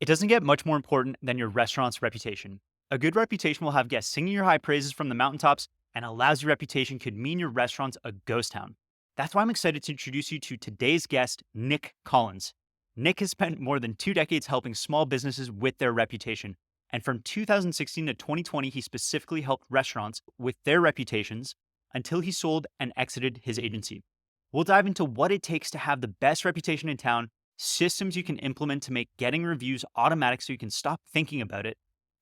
It doesn't get much more important than your restaurant's reputation. A good reputation will have guests singing your high praises from the mountaintops, and a lousy reputation could mean your restaurant's a ghost town. That's why I'm excited to introduce you to today's guest, Nick Collins. Nick has spent more than 2 decades helping small businesses with their reputation. And from 2016 to 2020, he specifically helped restaurants with their reputations until he sold and exited his agency. We'll dive into what it takes to have the best reputation in town, systems you can implement to make getting reviews automatic so you can stop thinking about it,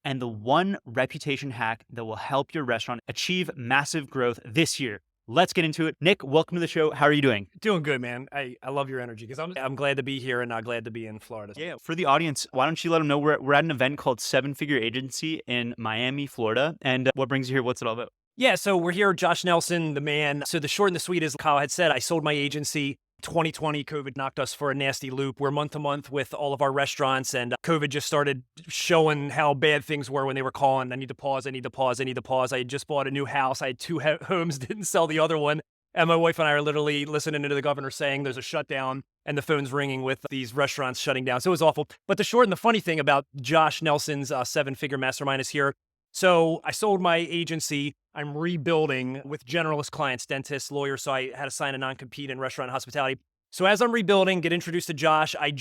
and the one reputation hack that will help your restaurant achieve massive growth this year. Let's get into it. Nick, welcome to the show. How are you doing? Doing good, man. I love your energy because I'm glad to be here and glad to be in Florida. Yeah. For the audience, why don't you let them know we're at an event called Seven Figure Agency in Miami, Florida. And what brings you here? What's it all about? Yeah, so we're here, Josh Nelson, the man. So the short and the sweet is Kyle had said, I sold my agency. 2020, COVID knocked us for a nasty loop. We're month to month with all of our restaurants, and COVID just started showing how bad things were when they were calling. I need to pause, I need to pause, I need to pause. I had just bought a new house. I had two homes, didn't sell the other one. And my wife and I are literally listening to the governor saying there's a shutdown and the phone's ringing with these restaurants shutting down. So it was awful. But the short and the funny thing about Josh Nelson's seven-figure mastermind is here. So I sold my agency. I'm rebuilding with generalist clients, dentists, lawyers. So I had to sign a non-compete in restaurant and hospitality. So as I'm rebuilding, get introduced to Josh, I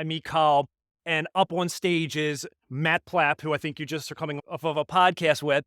meet Kyle, and up on stage is Matt Plapp, who I think you just are coming off of a podcast with.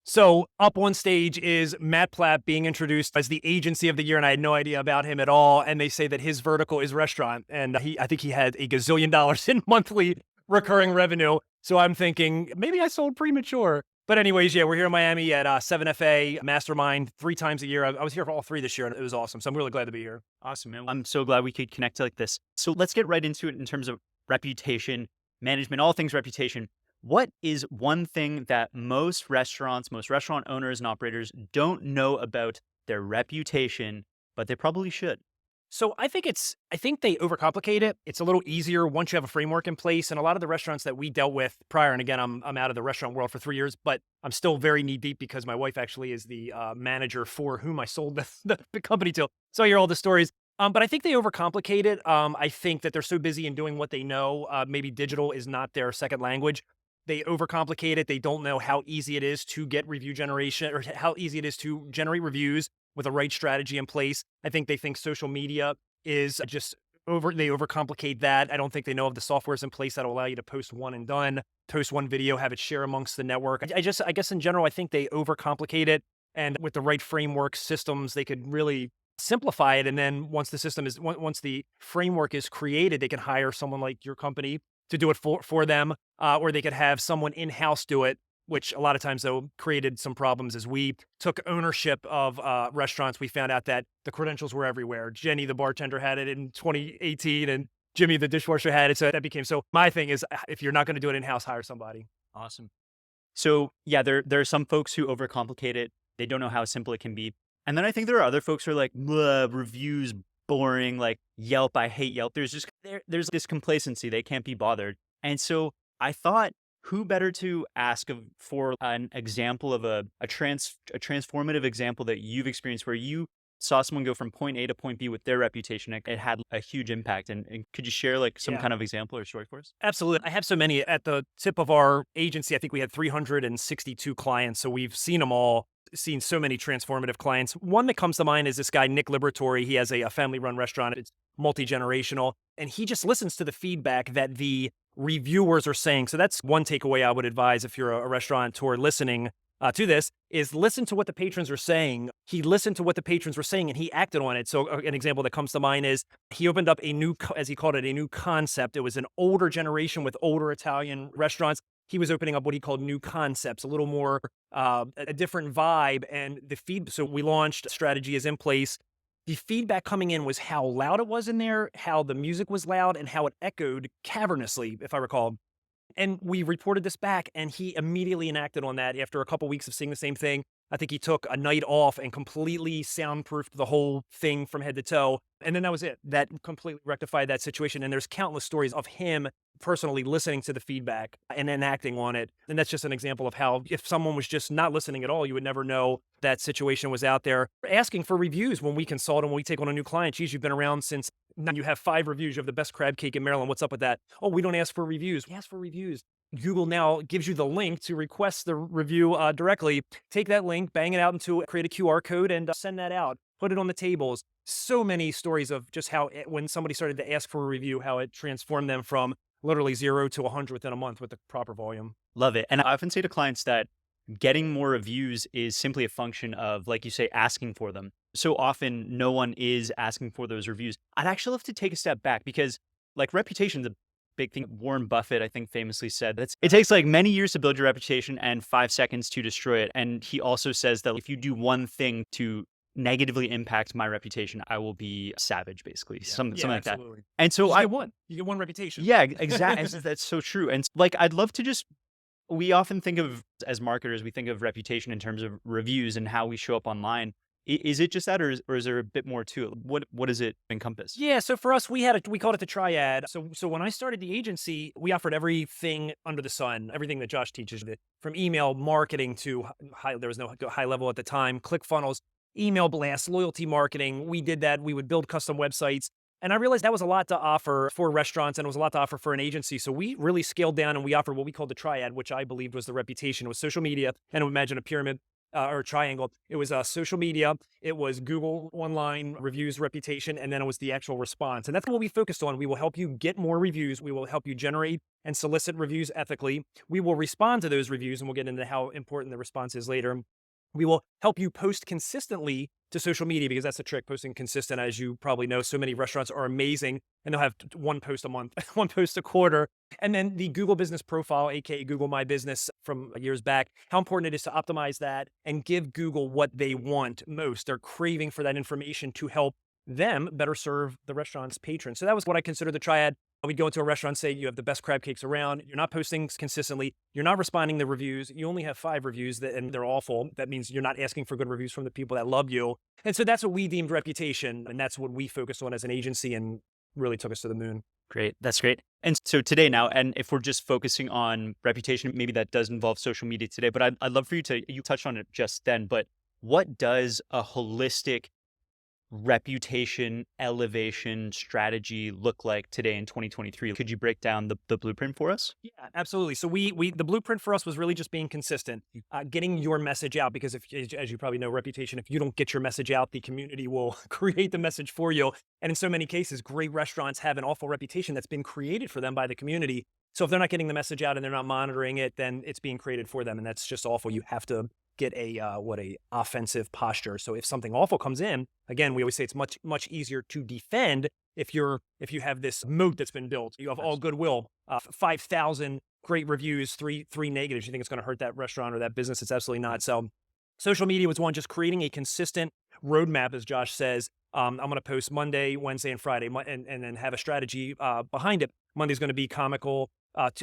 So up on stage is Matt Plapp being introduced as the agency of the year, and I had no idea about him at all. And they say that his vertical is restaurant, and I think he had $1 gazillion in monthly recurring revenue. So I'm thinking maybe I sold premature. But anyways, yeah, we're here in Miami at 7FA Mastermind 3 times a year. I was here for all 3 this year, and it was awesome. So I'm really glad to be here. Awesome, man. I'm so glad we could connect like this. So let's get right into it in terms of reputation, management, all things reputation. What is one thing that most restaurant owners and operators don't know about their reputation, but they probably should? So I think they overcomplicate it. It's a little easier once you have a framework in place. And a lot of the restaurants that we dealt with prior, and again, I'm out of the restaurant world for 3 years, but I'm still very knee deep because my wife actually is the manager for whom I sold the company to. So I hear all the stories. But I think they overcomplicate it. I think that they're so busy in doing what they know. Maybe digital is not their second language. They overcomplicate it. They don't know how easy it is to get review generation or how easy it is to generate reviews with the right strategy in place. I think they think social media is just they overcomplicate that. I don't think they know of the softwares in place that will allow you to post one and done, post one video, have it share amongst the network. I guess in general, I think they overcomplicate it. And with the right framework systems, they could really simplify it. And then once the framework is created, they can hire someone like your company to do it for them, or they could have someone in-house do it, which a lot of times, though, created some problems as we took ownership of restaurants. We found out that the credentials were everywhere. Jenny, the bartender, had it in 2018, and Jimmy, the dishwasher, had it. So that became, so my thing is, if you're not going to do it in-house, hire somebody. Awesome. So yeah, there are some folks who overcomplicate it. They don't know how simple it can be. And then I think there are other folks who are like, reviews, boring, like Yelp, I hate Yelp. There's this complacency. They can't be bothered. And so I thought, who better to ask for an example of a transformative example that you've experienced where you saw someone go from point A to point B with their reputation. It had a huge impact. And could you share like some kind of example or story for us? Absolutely. I have so many. At the tip of our agency, I think we had 362 clients. So we've seen them all, seen so many transformative clients. One that comes to mind is this guy, Nick Liberatory. He has a family-run restaurant. It's multi-generational. And he just listens to the feedback that the reviewers are saying. So that's one takeaway I would advise if you're a restaurateur listening to this, is listen to what the patrons are saying. He listened to what the patrons were saying and he acted on it. So an example that comes to mind is he opened up a new, as he called it, a new concept. It was an older generation with older Italian restaurants. He was opening up what he called new concepts, a little more, a different vibe. And so we launched, strategy is in place. The feedback coming in was how loud it was in there, how the music was loud, and how it echoed cavernously, if I recall. And we reported this back, and he immediately enacted on that after a couple weeks of seeing the same thing. I think he took a night off and completely soundproofed the whole thing from head to toe. And then that was it. That completely rectified that situation. And there's countless stories of him personally listening to the feedback and then acting on it. And that's just an example of how if someone was just not listening at all, you would never know that situation was out there. Asking for reviews when we consult and when we take on a new client. Geez, you've been around since Now you have 5 reviews. You have the best crab cake in Maryland. What's up with that? Oh, we don't ask for reviews. We ask for reviews. Google now gives you the link to request the review directly. Take that link, bang it out into create a QR code, and send that out. Put it on the tables. So many stories of just how when somebody started to ask for a review, how it transformed them from literally 0 to 100 within a month with the proper volume. Love it. And I often say to clients that getting more reviews is simply a function of, like you say, asking for them. So often, no one is asking for those reviews. I'd actually love to take a step back because, like, reputation's a big thing. Warren Buffett, I think, famously said that it takes like many years to build your reputation and 5 seconds to destroy it. And he also says that if you do one thing to negatively impact my reputation, I will be savage, basically, something like that. Absolutely. And so You get one reputation. yeah, exactly. That's so true. And like, I'd love to just, we often think of, as marketers, we think of reputation in terms of reviews and how we show up online. Is it just that, or is there a bit more to it? What does it encompass? Yeah, so for us, we called it the triad. So when I started the agency, we offered everything under the sun, everything that Josh teaches, from email marketing to high. There was no high level at the time. ClickFunnels, email blasts, loyalty marketing. We did that. We would build custom websites. And I realized that was a lot to offer for restaurants and it was a lot to offer for an agency. So we really scaled down and we offered what we called the triad, which I believed was the reputation. It was social media, and imagine a pyramid or a triangle. It was social media, it was Google online reviews, reputation, and then it was the actual response. And that's what we focused on. We will help you get more reviews. We will help you generate and solicit reviews ethically. We will respond to those reviews, and we'll get into how important the response is later. We will help you post consistently to social media because that's the trick, posting consistent. As you probably know, so many restaurants are amazing and they'll have one post a month, one post a quarter. And then the Google Business Profile, aka Google My Business from years back, how important it is to optimize that and give Google what they want most. They're craving for that information to help them better serve the restaurant's patrons. So that was what I consider the triad. We'd go into a restaurant, say you have the best crab cakes around. You're not posting consistently. You're not responding to reviews. You only have 5 reviews and they're awful. That means you're not asking for good reviews from the people that love you. And so that's what we deemed reputation. And that's what we focused on as an agency and really took us to the moon. Great. That's great. And so today now, and if we're just focusing on reputation, maybe that does involve social media today, but I'd love for you touched on it just then, but what does a holistic reputation elevation strategy look like today in 2023? Could you break down the blueprint for us? Yeah, absolutely. So the blueprint for us was really just being consistent, getting your message out, because as you probably know, reputation, if you don't get your message out, the community will create the message for you. And in so many cases, great restaurants have an awful reputation that's been created for them by the community. So if they're not getting the message out and they're not monitoring it, then it's being created for them. And that's just awful. You have to get a offensive posture. So if something awful comes in, again, we always say it's much easier to defend if you have this moat that's been built. You have all goodwill, 5,000 great reviews, three negatives. You think it's going to hurt that restaurant or that business? It's absolutely not. So social media was one, just creating a consistent roadmap, as Josh says. I'm going to post Monday, Wednesday, and Friday, and then have a strategy behind it. Monday's going to be comical.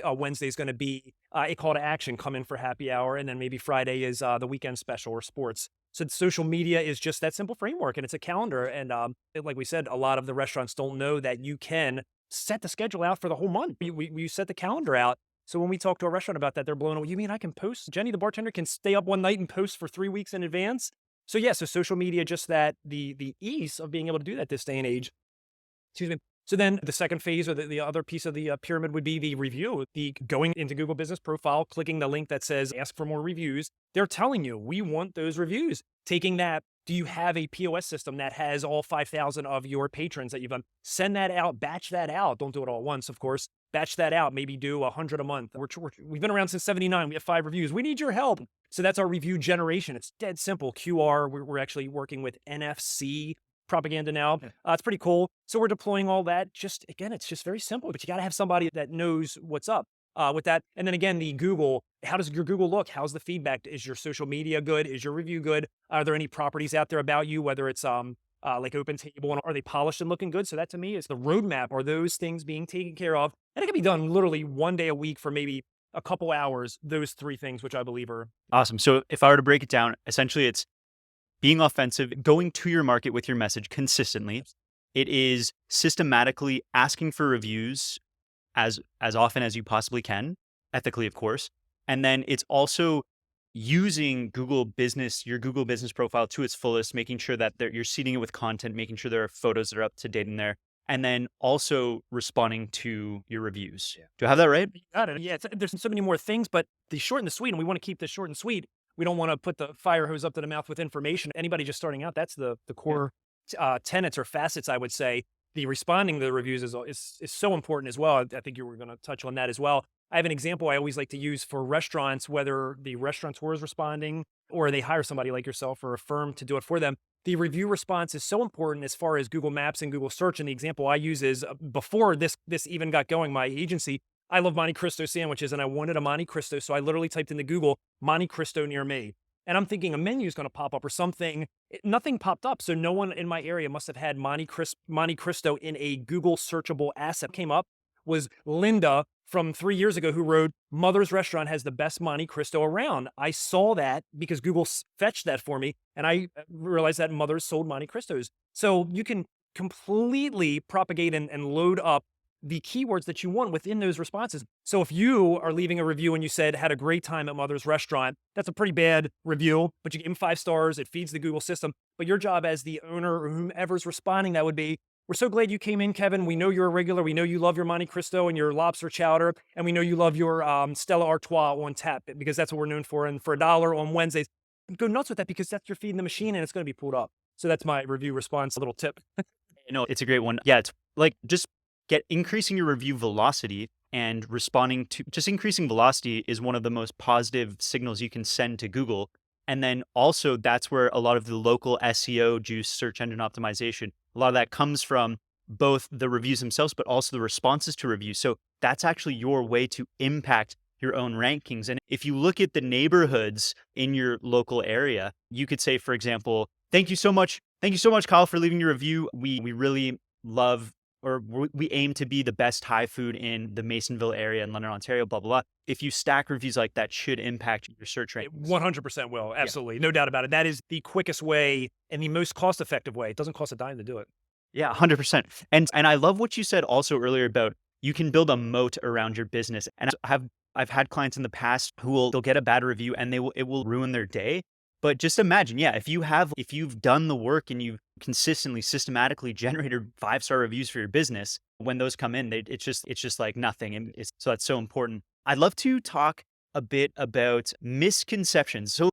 Wednesday's going to be a call to action, come in for happy hour. And then maybe Friday is the weekend special or sports. So social media is just that simple framework, and it's a calendar. And like we said, a lot of the restaurants don't know that you can set the schedule out for the whole month. We set the calendar out. So when we talk to a restaurant about that, they're blown away. You mean I can post? Jenny, the bartender, can stay up one night and post for 3 weeks in advance? So yeah, so social media, just that the ease of being able to do that this day and age. Excuse me. So then the second phase, or the other piece of the pyramid, would be the review, the going into Google Business Profile, clicking the link that says ask for more reviews. They're telling you, we want those reviews. Taking that, do you have a POS system that has all 5,000 of your patrons that you've done? Send that out, batch that out. Don't do it all at once, of course. Batch that out, maybe do 100 a month. We've been around since 79. We have 5 reviews. We need your help. So that's our review generation. It's dead simple. QR, we're actually working with NFC propaganda now. It's pretty cool. So we're deploying all that. It's just very simple, but you got to have somebody that knows what's up with that. And then again, the Google, how does your Google look? How's the feedback? Is your social media good? Is your review good? Are there any properties out there about you, whether it's like OpenTable, and are they polished and looking good? So that to me is the roadmap. Are those things being taken care of? And it can be done literally one day a week for maybe a couple hours, those 3 things, which I believe are awesome. So if I were to break it down, essentially it's being offensive, going to your market with your message consistently. It is systematically asking for reviews as often as you possibly can, ethically, of course. And then it's also using your Google Business Profile to its fullest, making sure that you're seeding it with content, making sure there are photos that are up to date in there. and then also responding to your reviews. Yeah. Do I have that right? You got it. Yeah, there's so many more things, but the short and the sweet, and we want to keep this short and sweet. We don't want to put the fire hose up to the mouth with information. Anybody just starting out, that's the Yeah. core tenets or facets, I would say. The responding to the reviews is so important as well. I think you were going to touch on that as well. I have an example I always like to use for restaurants, whether the restaurateur is responding or they hire somebody like yourself or a firm to do it for them. The review response is so important as far as Google Maps and Google Search. And the example I use is before this even got going, my agency, I love Monte Cristo sandwiches and I wanted a Monte Cristo. So I literally typed into Google Monte Cristo near me. And I'm thinking a menu is going to pop up or something. Nothing popped up. So no one in my area must have had Monte Cristo in a Google searchable asset. Came up was Linda from 3 years ago who wrote, Mother's Restaurant has the best Monte Cristo around. I saw that because Google fetched that for me. And I realized that Mother's sold Monte Cristos. So you can completely propagate and load up the keywords that you want within those responses. So if you are leaving a review and you said, had a great time at Mother's Restaurant, that's a pretty bad review, but you give them 5 stars, it feeds the Google system. But your job as the owner or whomever's responding, that would be, we're so glad you came in, Kevin. We know you're a regular. We know you love your Monte Cristo and your lobster chowder. And we know you love your Stella Artois on tap because that's what we're known for. And for $1 on Wednesdays, go nuts with that because that's your feeding the machine and it's going to be pulled up. So that's my review response, a little tip. No, it's a great one. Yeah, it's like just get increasing your review velocity and responding to just increasing velocity is one of the most positive signals you can send to Google. And then also that's where a lot of the local SEO juice, search engine optimization, a lot of that comes from both the reviews themselves, but also the responses to reviews. So that's actually your way to impact your own rankings. And if you look at the neighborhoods in your local area, you could say, for example, thank you so much. Thank you so much, Kyle, for leaving your review. We really love, or we aim to be the best Thai food in the Masonville area in London, Ontario, blah, blah, blah. If you stack reviews like that, should impact your search rankings. 100% will. Absolutely. No doubt about it. That is the quickest way and the most cost-effective way. It doesn't cost a dime to do it. Yeah, 100%. And I love what you said also earlier about you can build a moat around your business. And I've had clients in the past they'll get a bad review and it will ruin their day. But just imagine, yeah, if you've done the work and you've consistently, systematically generated 5-star reviews for your business, when those come in, it's just like nothing. And so that's so important. I'd love to talk a bit about misconceptions. So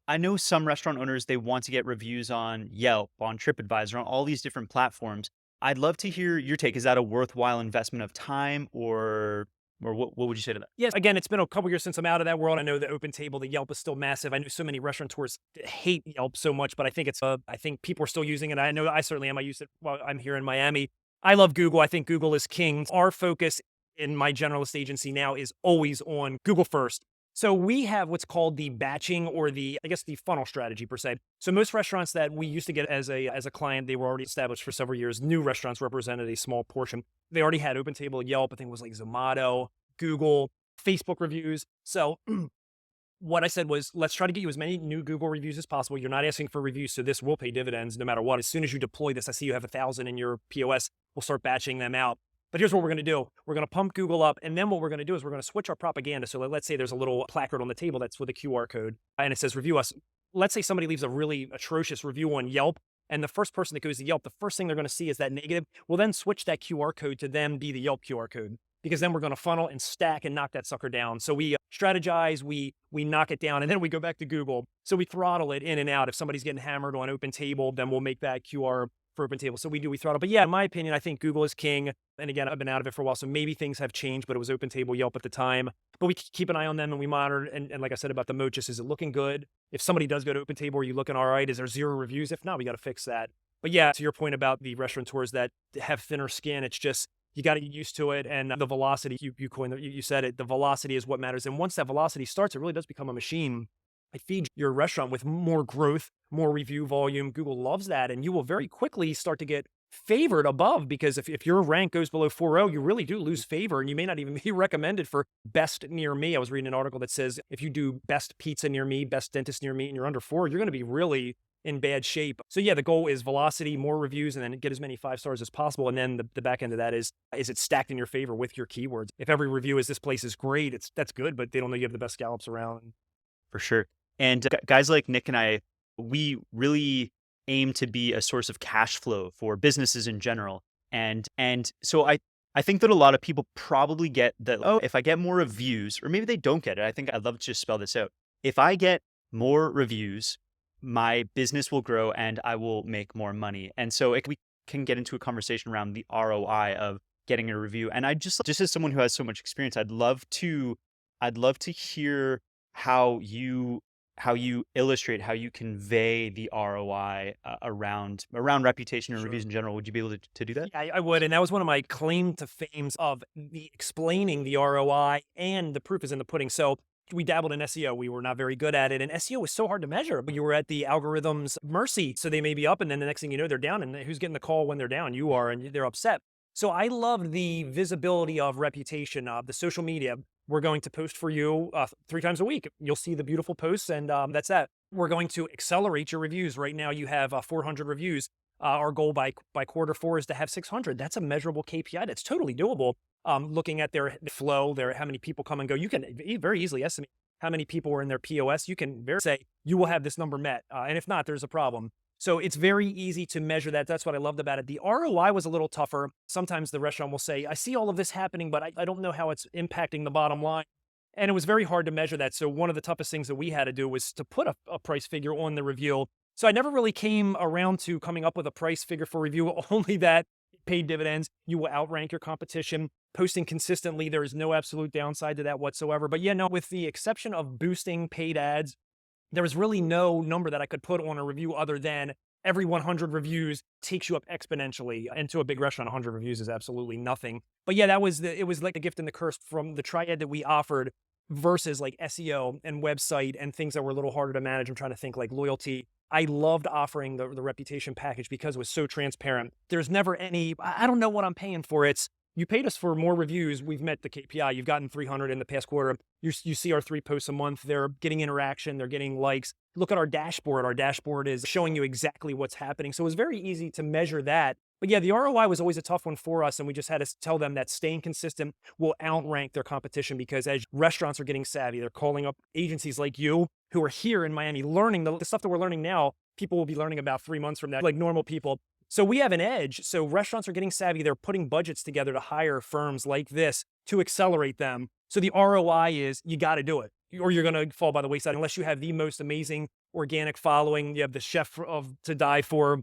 I know some restaurant owners, they want to get reviews on Yelp, on TripAdvisor, on all these different platforms. I'd love to hear your take. Is that a worthwhile investment of time or what would you say to that? Yes. Again, it's been a couple years since I'm out of that world. I know the open table, the Yelp is still massive. I know so many restaurateurs hate Yelp so much, but I think I think people are still using it. I know I certainly am. I use it while I'm here in Miami. I love Google. I think Google is king. Our focus in my generalist agency now is always on Google first. So we have what's called the batching or the funnel strategy per se. So most restaurants that we used to get as a client, they were already established for several years. New restaurants represented a small portion. They already had open table, Yelp, I think it was like Zomato, Google, Facebook reviews. So what I said was, let's try to get you as many new Google reviews as possible. You're not asking for reviews, so this will pay dividends no matter what. As soon as you deploy this, I see you have 1,000 in your POS, we'll start batching them out. But here's what we're going to do. We're going to pump Google up. And then what we're going to do is we're going to switch our propaganda. So let's say there's a little placard on the table that's with a QR code and it says review us. Let's say somebody leaves a really atrocious review on Yelp. And the first person that goes to Yelp, the first thing they're going to see is that negative. We'll then switch that QR code to them be the Yelp QR code. Because then we're going to funnel and stack and knock that sucker down. So we strategize, we knock it down, and then we go back to Google. So we throttle it in and out. If somebody's getting hammered on open table, then we'll make that QR for open table. So we throttle. But yeah, in my opinion, I think Google is king. And again, I've been out of it for a while, so maybe things have changed, but it was open table, Yelp at the time. But we keep an eye on them and we monitor. And like I said about the moat, just is it looking good? If somebody does go to open table, are you looking all right? Is there 0 reviews? If not, we got to fix that. But yeah, to your point about the restaurateurs that have thinner skin, it's just, you got to get used to it. And the velocity, you said it, the velocity is what matters. And once that velocity starts, it really does become a machine. It feeds your restaurant with more growth, more review volume. Google loves that. And you will very quickly start to get favored above, because if your rank goes below 4.0, you really do lose favor and you may not even be recommended for best near me. I was reading an article that says if you do best pizza near me, best dentist near me, and you're under 4, you're going to be really in bad shape. So yeah, the goal is velocity, more reviews, and then get as many 5 stars as possible. And then the back end of that is it stacked in your favor with your keywords? If every review is this place is great, that's good, but they don't know you have the best scallops around. For sure. And guys like Nick and I, we really aim to be a source of cash flow for businesses in general. And so I think that a lot of people probably get that, oh, if I get more reviews, or maybe they don't get it. I think I'd love to just spell this out. If I get more reviews, my business will grow and I will make more money. And so we can get into a conversation around the ROI of getting a review. And I just as someone who has so much experience, I'd love to hear how you illustrate, how you convey the ROI around reputation and Sure. reviews in general. Would you be able to do that? Yeah, I would. And that was one of my claim to fames of the explaining the ROI, and the proof is in the pudding. So we dabbled in SEO. We were not very good at it. And SEO was so hard to measure, but you were at the algorithm's mercy. So they may be up, and then the next thing you know, they're down. And who's getting the call when they're down? You are, and they're upset. So I love the visibility of reputation, of the social media. We're going to post for you 3 times a week. You'll see the beautiful posts, and that's that. We're going to accelerate your reviews. Right now, you have 400 reviews. Our goal by Q4 is to have 600. That's a measurable KPI. That's totally doable. Looking at their flow, how many people come and go, you can very easily estimate how many people were in their POS. You can say you will have this number met, and if not, there's a problem. So it's very easy to measure that. That's what I loved about it. The ROI was a little tougher. Sometimes the restaurant will say, I see all of this happening, but I don't know how it's impacting the bottom line. And it was very hard to measure that. So one of the toughest things that we had to do was to put a price figure on the review. So I never really came around to coming up with a price figure for review, only that paid dividends. You will outrank your competition. Posting consistently, there is no absolute downside to that whatsoever. But yeah, no, with the exception of boosting paid ads, there was really no number that I could put on a review other than every 100 reviews takes you up exponentially. And to a big restaurant, 100 reviews is absolutely nothing. But yeah, it was like the gift and the curse from the triad that we offered versus like SEO and website and things that were a little harder to manage. I'm trying to think like loyalty. I loved offering the reputation package because it was so transparent. There's never I don't know what I'm paying for. You paid us for more reviews. We've met the KPI. You've gotten 300 in the past quarter. You see our 3 posts a month. They're getting interaction. They're getting likes. Look at our dashboard. Our dashboard is showing you exactly what's happening. So it was very easy to measure that. But yeah, the ROI was always a tough one for us. And we just had to tell them that staying consistent will outrank their competition, because as restaurants are getting savvy, they're calling up agencies like you who are here in Miami learning the stuff that we're learning now. People will be learning about 3 months from now, like normal people. So we have an edge. So restaurants are getting savvy. They're putting budgets together to hire firms like this to accelerate them. So the ROI is you got to do it, or you're going to fall by the wayside unless you have the most amazing organic following. You have the chef to die for.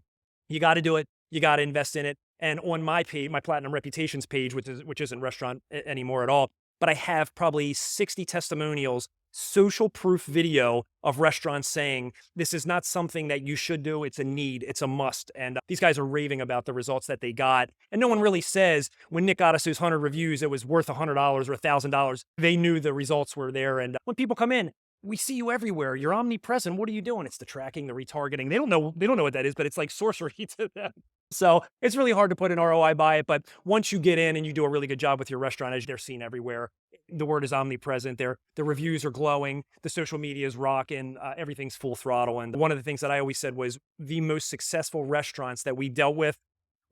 You got to do it. You got to invest in it. And on my page, my Platinum Reputations page, which isn't restaurant anymore at all, but I have probably 60 testimonials, social proof video of restaurants saying, this is not something that you should do. It's a need. It's a must. And these guys are raving about the results that they got. And no one really says when Nick got us those 100 reviews, it was worth $100 or $1,000. They knew the results were there. And when people come in, we see you everywhere. You're omnipresent. What are you doing? It's the tracking, the retargeting. They don't know what that is, but it's like sorcery to them. So it's really hard to put an ROI by it. But once you get in and you do a really good job with your restaurant, as they're seen everywhere, the word is omnipresent. The reviews are glowing. The social media is rocking. Everything's full throttle. And one of the things that I always said was the most successful restaurants that we dealt with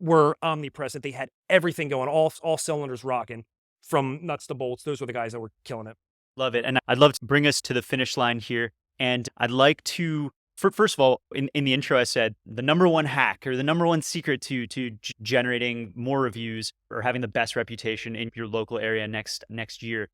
were omnipresent. They had everything going, all cylinders rocking from nuts to bolts. Those were the guys that were killing it. Love it. And I'd love to bring us to the finish line here. And I'd like to, first of all, in the intro, I said the number one hack or the number one secret to generating more reviews or having the best reputation in your local area next year.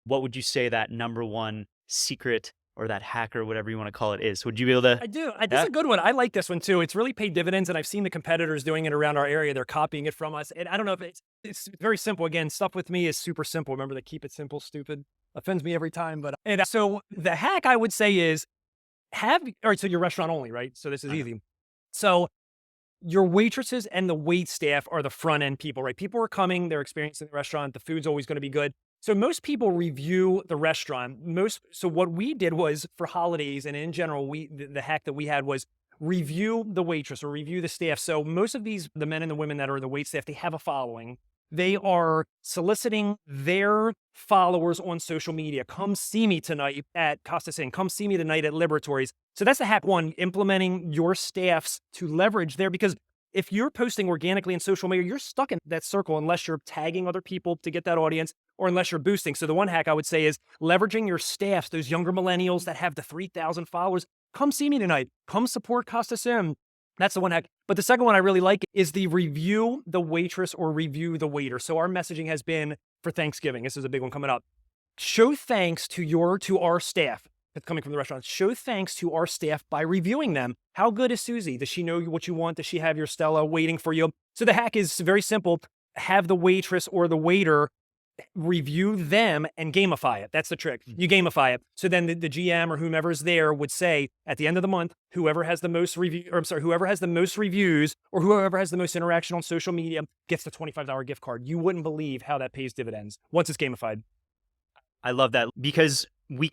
What would you say that number one secret or that hack or whatever you want to call it is? Would you be able to? I do. That's a good one. I like this one too. It's really paid dividends, and I've seen the competitors doing it around our area. They're copying it from us. And I don't know if it's very simple. Again, stuff with me is super simple. Remember the keep it simple, stupid? Offends me every time. But so the hack I would say is all right, so you're restaurant only, right? So this is easy. So your waitresses and the wait staff are the front end people, right? People are coming, they're experiencing the restaurant. The food's always going to be good. So most people review the restaurant. So what we did was for holidays and in general, the hack that we had was review the waitress or review the staff. So most of the men and the women that are the wait staff, they have a following. They are soliciting their followers on social media. Come see me tonight at Costa Sin. Come see me tonight at Liberatories. So that's the hack one, implementing your staffs to leverage there, because if you're posting organically in social media, you're stuck in that circle unless you're tagging other people to get that audience or unless you're boosting. So the one hack I would say is leveraging your staffs, those younger millennials that have the 3,000 followers. come see me tonight. Come support Costa Sim. That's the one hack. But the second one I really like is the review the waitress or review the waiter. So our messaging has been for Thanksgiving. This is a big one coming up. Show thanks to our staff that's coming from the restaurant. Show thanks to our staff by reviewing them. How good is Susie? Does she know what you want? Does she have your Stella waiting for you? So the hack is very simple. Have the waitress or the waiter review them and gamify it. That's the trick. You gamify it. So then the GM or whomever's there would say at the end of the month, whoever has the most whoever has the most reviews or whoever has the most interaction on social media gets the $25 gift card. You wouldn't believe how that pays dividends once it's gamified. I love that because we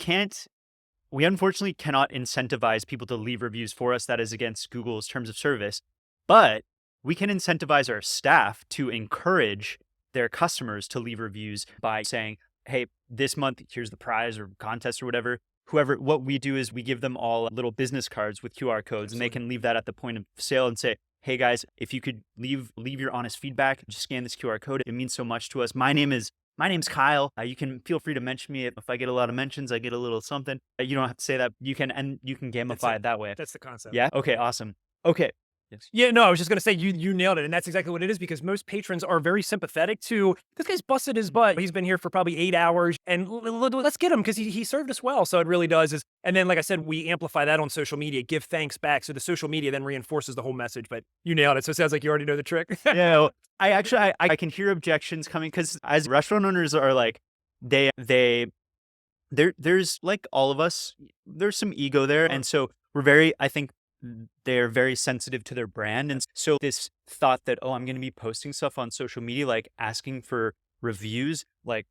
unfortunately cannot incentivize people to leave reviews for us. That is against Google's terms of service, but we can incentivize our staff to encourage their customers to leave reviews by saying, hey, this month, here's the prize or contest or whatever. What we do is we give them all little business cards with QR codes, and they can leave that at the point of sale and say, hey guys, if you could leave your honest feedback, just scan this QR code. It means so much to us. My name's Kyle. You can feel free to mention me. If I get a lot of mentions, I get a little something. You don't have to say that. You can gamify it that way. That's the concept. Yeah. Okay. Awesome. Okay. Yes. Yeah, no, I was just going to say you nailed it. And that's exactly what it is because most patrons are very sympathetic to this guy's busted his butt. He's been here for probably 8 hours and let's get him because he served us well. So it really does is, and then like I said, we amplify that on social media, give thanks back. So the social media then reinforces the whole message, but you nailed it. So it sounds like you already know the trick. Yeah, well, I can hear objections coming because as restaurant owners are like, there's like all of us, there's some ego there. And so I think they're very sensitive to their brand. And so this thought that, oh, I'm going to be posting stuff on social media, like asking for reviews, like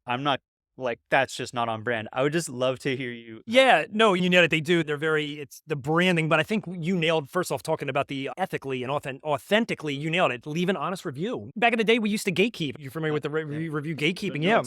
that's just not on brand. I would just love to hear you. Yeah, no, you nailed it. They do. It's the branding, but I think you nailed, first off, talking about the ethically and authentically, you nailed it. Leave an honest review. Back in the day, we used to gatekeep. You're familiar with the review gatekeeping? Yeah.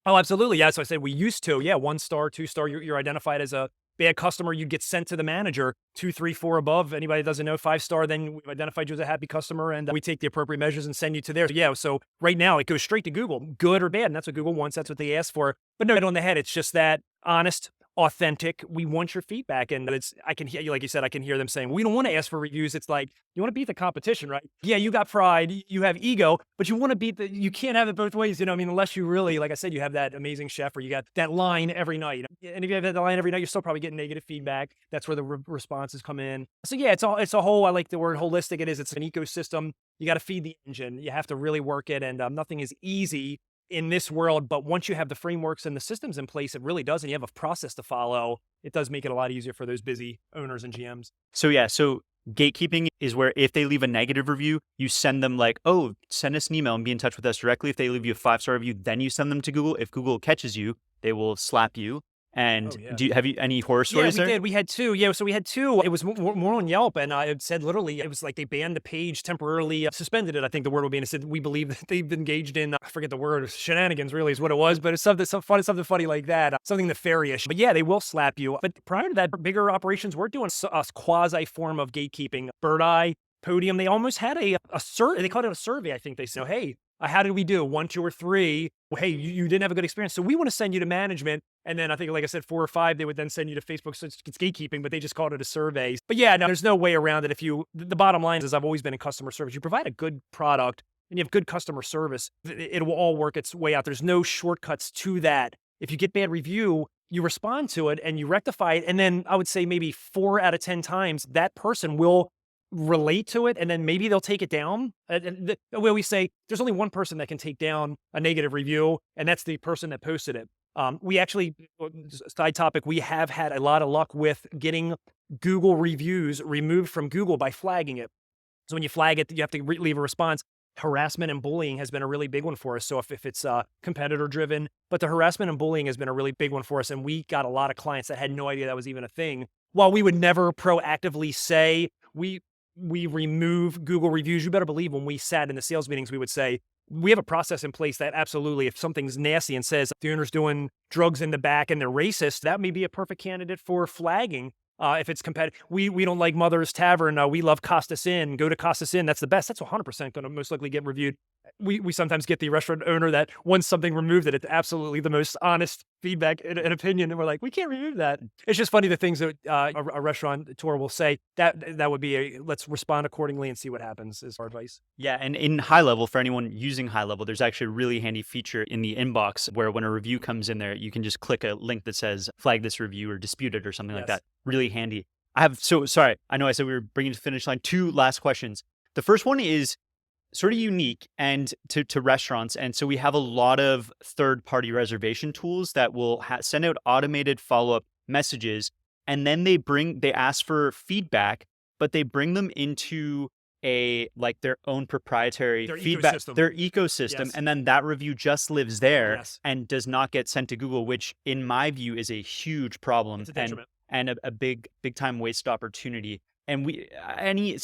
Oh, absolutely. Yeah. So I said we used to. Yeah. 1 star, 2 star, you're identified as a bad customer, you get sent to the manager. 2, 3, 4 above. Anybody that doesn't know, 5 star, then we've identified you as a happy customer and we take the appropriate measures and send you to there. Yeah, so right now it goes straight to Google, good or bad. And that's what Google wants. That's what they ask for. But no, on the head, it's just that honest, authentic. We want your feedback. And I can hear you, like you said, I can hear them saying, we don't want to ask for reviews. It's like, you want to beat the competition, right? Yeah, you got pride, you have ego, but you want to you can't have it both ways. You know, I mean, unless you really, like I said, you have that amazing chef or you got that line every night. And if you have that line every night, you're still probably getting negative feedback. That's where the responses come in. So yeah, it's a whole, I like the word holistic. It's an ecosystem. You got to feed the engine. You have to really work it. And nothing is easy in this world, but once you have the frameworks and the systems in place, it really does, and you have a process to follow, it does make it a lot easier for those busy owners and GMs. So yeah, so gatekeeping is where if they leave a negative review, you send them like, oh, send us an email and be in touch with us directly. If they leave you a 5-star review, then you send them to Google. If Google catches you, they will slap you. And have you any horror stories there? Yeah, we did. We had 2. Yeah, so we had 2. It was more on Yelp, and I said literally, it was like they banned the page temporarily, suspended it. I think the word would be, and it said we believe that they've engaged in, I forget the word, shenanigans really is what it was, but it's something funny like that, something nefarious. But yeah, they will slap you. But prior to that, bigger operations were doing a quasi form of gatekeeping. Bird Eye, Podium, they almost had a survey. They called it a survey. I think they said, hey, how did we do? 1, 2, or 3? Well, hey, you didn't have a good experience. So we want to send you to management. And then I think, like I said, 4 or 5, they would then send you to Facebook. So it's gatekeeping, but they just called it a survey. But yeah, no, there's no way around it. The bottom line is I've always been in customer service. You provide a good product and you have good customer service, it will all work its way out. There's no shortcuts to that. If you get bad review, you respond to it and you rectify it. And then I would say maybe 4 out of 10 times that person will relate to it, and then maybe they'll take it down. And the way we say, there's only one person that can take down a negative review, and that's the person that posted it. We actually, side topic, we have had a lot of luck with getting Google reviews removed from Google by flagging it. So when you flag it, you have to leave a response. Harassment and bullying has been a really big one for us. So if it's competitor driven, but the harassment and bullying has been a really big one for us. And we got a lot of clients that had no idea that was even a thing. While we would never proactively say we remove Google reviews, you better believe when we sat in the sales meetings, we would say, we have a process in place that absolutely, if something's nasty and says the owner's doing drugs in the back and they're racist, that may be a perfect candidate for flagging. If it's competitive, we don't like Mother's Tavern. We love Costa Inn. Go to Costa Inn. That's the best. That's 100% going to most likely get reviewed. We sometimes get the restaurant owner that wants something removed, that it's absolutely the most honest feedback and opinion, and we're like, we can't remove that. It's just funny the things that a restaurateur will say. That would be a let's respond accordingly and see what happens is our advice. Yeah, and in high level, for anyone using high level, there's actually a really handy feature in the inbox where when a review comes in there, you can just click a link that says flag this review or dispute it or something like Yes. that. Really handy. I have, so sorry, I know I said we were bringing to the finish line. Two last questions. The first one is sort of unique and to restaurants. And so we have a lot of third-party reservation tools that will send out automated follow-up messages, and then they ask for feedback, but they bring them into their own proprietary Their feedback, ecosystem. their ecosystem, Yes. and then that review just lives there Yes. and does not get sent to Google, which in my view is a huge problem It's a detriment. and a big time wasted opportunity. And any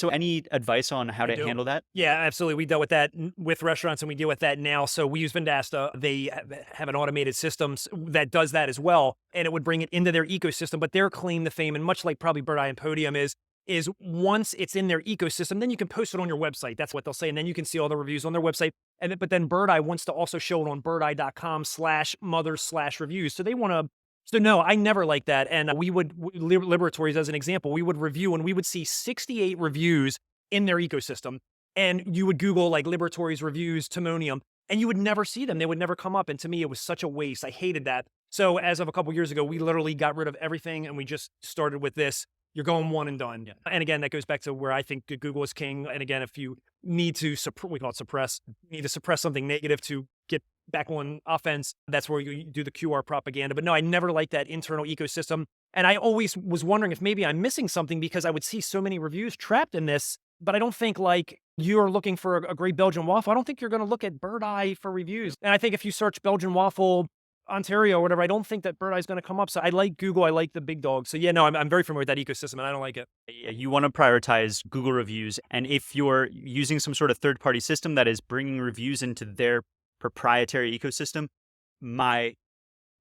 advice on how I to do. handle that? Yeah, absolutely. We dealt with that with restaurants, and we deal with that now. So we use Vendasta. They have an automated system that does that as well, and it would bring it into their ecosystem. But their claim to fame, and much like probably Bird Eye and Podium is once it's in their ecosystem, then you can post it on your website. That's what they'll say, and then you can see all the reviews on their website. But then Bird Eye wants to also show it on birdeye.com/mothers/reviews. So they want to. So no, I never like that. And we would Liberatories as an example, we would review and we would see 68 reviews in their ecosystem. And you would Google like Liberatories reviews, Timonium, and you would never see them. They would never come up. And to me, it was such a waste. I hated that. So as of a couple years ago, we literally got rid of everything and we just started with this. You're going one and done. Yeah. And again, that goes back to where I think Google is king. And again, if you need to we call it suppress, you need to suppress something negative to get back on offense, that's where you do the QR propaganda. But no, I never liked that internal ecosystem. And I always was wondering if maybe I'm missing something because I would see so many reviews trapped in this. But I don't think like you're looking for a great Belgian waffle. I don't think you're going to look at Bird Eye for reviews. And I think if you search Belgian waffle Ontario or whatever, I don't think that Bird Eye is going to come up. So I like Google. I like the big dogs. So yeah, no, I'm very familiar with that ecosystem and I don't like it. Yeah, you want to prioritize Google reviews. And if you're using some sort of third-party system that is bringing reviews into their proprietary ecosystem,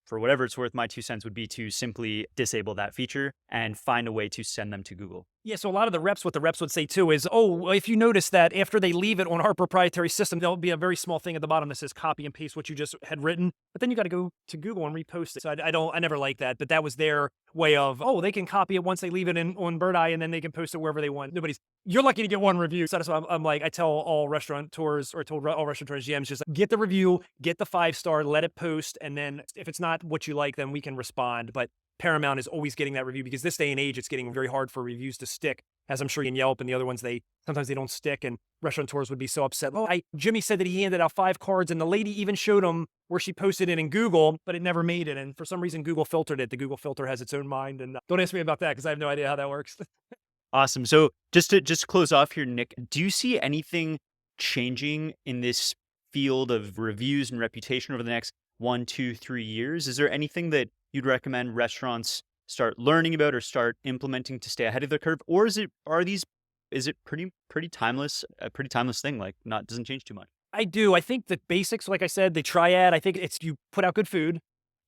for whatever it's worth, my 2 cents would be to simply disable that feature and find a way to send them to Google. Yeah, so a lot of what the reps would say too is, oh, well, if you notice that after they leave it on our proprietary system, there'll be a very small thing at the bottom that says copy and paste what you just had written, but then you got to go to Google and repost it. So I never liked that, but that was their way of, oh, they can copy it once they leave it on Bird Eye and then they can post it wherever they want. You're lucky to get one review. So that's why I'm like, I tell all restaurateurs GMs, just get the review, get the 5-star, let it post. And then if it's not what you like, then we can respond. But paramount is always getting that review because this day and age, it's getting very hard for reviews to stick. As I'm sure in Yelp and the other ones, sometimes they don't stick and restaurateurs would be so upset. Oh, Jimmy said that he handed out 5 cards and the lady even showed him where she posted it in Google, but it never made it. And for some reason, Google filtered it. The Google filter has its own mind. And don't ask me about that because I have no idea how that works. Awesome. So just to close off here, Nick, do you see anything changing in this field of reviews and reputation over the next 1, 2, 3 years? Is there anything that you'd recommend restaurants start learning about or start implementing to stay ahead of the curve? Or is it pretty timeless, a pretty timeless thing, like doesn't change too much? I do. I think the basics, like I said, the triad, I think it's you put out good food,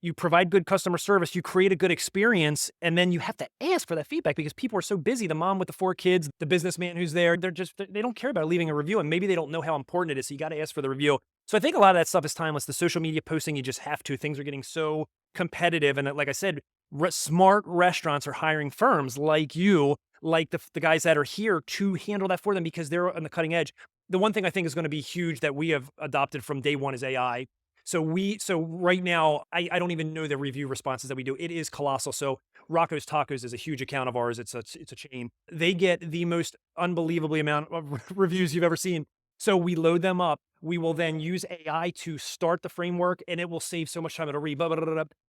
you provide good customer service, you create a good experience, and then you have to ask for that feedback because people are so busy. The mom with the 4 kids, the businessman who's there, they don't care about leaving a review, and maybe they don't know how important it is. So you got to ask for the review. So I think a lot of that stuff is timeless. The social media posting, you just have to. Things are getting so competitive. And like I said, smart restaurants are hiring firms like you, like the guys that are here to handle that for them because they're on the cutting edge. The one thing I think is going to be huge that we have adopted from day one is AI. So right now, I don't even know the review responses that we do. It is colossal. So Rocco's Tacos is a huge account of ours. It's a chain. They get the most unbelievably amount of reviews you've ever seen. So we load them up. We will then use AI to start the framework, and it will save so much time. It'll read,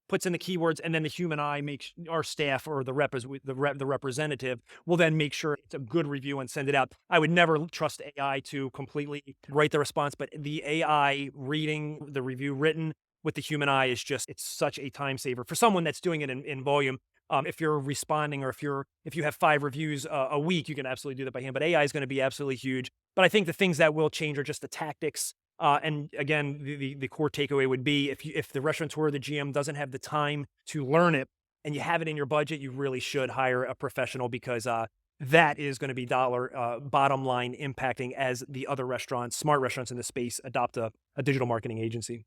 puts in the keywords, and then the human eye makes our staff or the representative will then make sure it's a good review and send it out. I would never trust AI to completely write the response, but the AI reading the review written with the human eye is it's such a time saver for someone that's doing it in volume. If you're responding or if you have 5 reviews a week, you can absolutely do that by hand. But AI is going to be absolutely huge. But I think the things that will change are just the tactics. And again, the core takeaway would be if the restaurateur or the GM doesn't have the time to learn it and you have it in your budget, you really should hire a professional because that is going to be bottom line impacting as the other restaurants, smart restaurants in the space, adopt a digital marketing agency.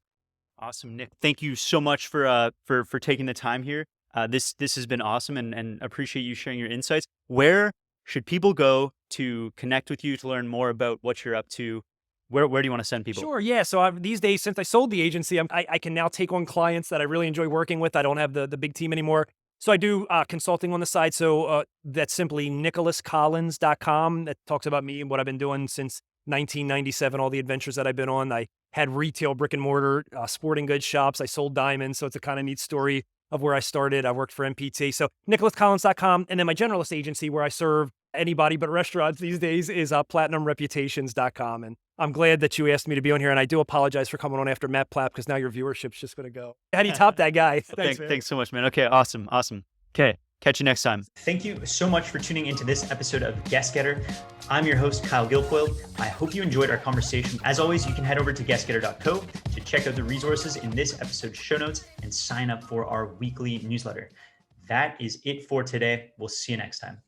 Awesome, Nick. Thank you so much for taking the time here. This has been awesome, and appreciate you sharing your insights. Where should people go to connect with you to learn more about what you're up to? Where do you want to send people? Sure. Yeah. So these days, since I sold the agency, I can now take on clients that I really enjoy working with. I don't have the big team anymore. So I do consulting on the side. So that's simply nicholascollins.com. That talks about me and what I've been doing since 1997, all the adventures that I've been on. I had retail, brick and mortar, sporting goods shops. I sold diamonds. So it's a kind of neat story of where I started. I worked for MPT. So nicholascollins.com. And then my generalist agency where I serve anybody but restaurants these days is platinumreputations.com. And I'm glad that you asked me to be on here. And I do apologize for coming on after Matt Platt because now your viewership's just going to go. How do you top that guy? Thanks so much, man. Okay, awesome. Okay, catch you next time. Thank you so much for tuning into this episode of Guest Getter. I'm your host, Kyle Guilfoyle. I hope you enjoyed our conversation. As always, you can head over to guestgetter.co to check out the resources in this episode's show notes and sign up for our weekly newsletter. That is it for today. We'll see you next time.